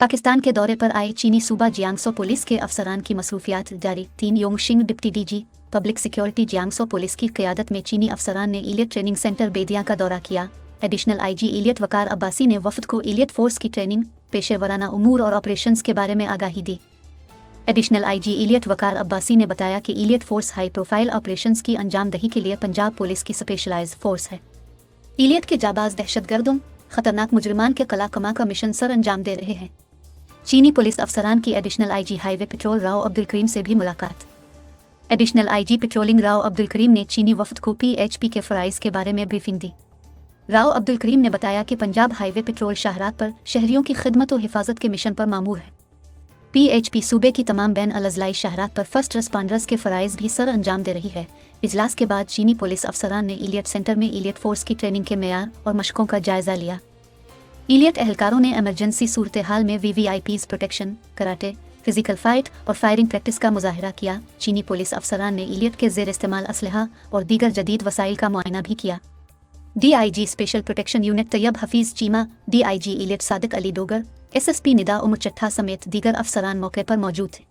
पाकिस्तान के दौरे पर आए चीनी सूबा जियांगसो पुलिस के अफसरान की मसरूफियात जारी। 3 Yongshing deputy DG public security Jiangsu police की क़यादत में चीनी अफसरान ने इलियट ट्रेनिंग सेंटर बेदिया का दौरा किया। Additional IG elite Waqar Abbasi ने वफद को इलियट फोर्स की ट्रेनिंग, पेशेवराना उमूर और ऑपरेशंस के बारे में आगाही दी। Additional IG elite Waqar Abbasi ने बताया कि elite force high profile operations की अंजामदही के लिए पंजाब पुलिस की स्पेशलाइज्ड फोर्स है। इलियट के जाबाज दहशतगर्दों, खतरनाक मुजरिमान के कला कमा का मिशन सर अंजाम दे रहे हैं। चीनी पुलिस अफसरान की additional IG highway patrol Rao Abdul Karim से भी मुलाकात। Additional IG patrolling Rao Abdul Karim ने चीनी वफद को पीएचपी के फ़राइज़ के बारे में ब्रीफिंग दी। राव अब्दुल करीम ने बताया कि पंजाब हाईवे पेट्रोल शाहरात पर शहरियों की खिदमत और हिफाजत के मिशन पर मामूर है। पीएचपी सूबे की तमाम बैन अल-अज़लाई शाहरात पर फर्स्ट रिस्पॉन्डर्स के फ़राइज़ भी सर अंजाम दे रही है। इजलास के बाद चीनी पुलिस अफसरान ने इलियट सेंटर में इलियट फोर्स की ट्रेनिंग के मेयार और मशकों का जायज़ा लिया। इलियट एहलकारों ने एमरजेंसी सूरत हाल में वीवीआईपीज़ प्रोटेक्शन, कराटे, फिजिकल फाइट और फायरिंग प्रैक्टिस का मुजाहरा किया। चीनी पुलिस अफसरान ने इलियट के ज़ेर इस्तेमाल असलहा और दीगर जदीद वसाइल का मुआयना भी किया। DIG special protection unit Tayyab Hafeez Cheema, DIG elite Sadiq Ali Dogar, SSP Nida Umar Chattha समेत दीगर अफसरान मौके पर मौजूद थे।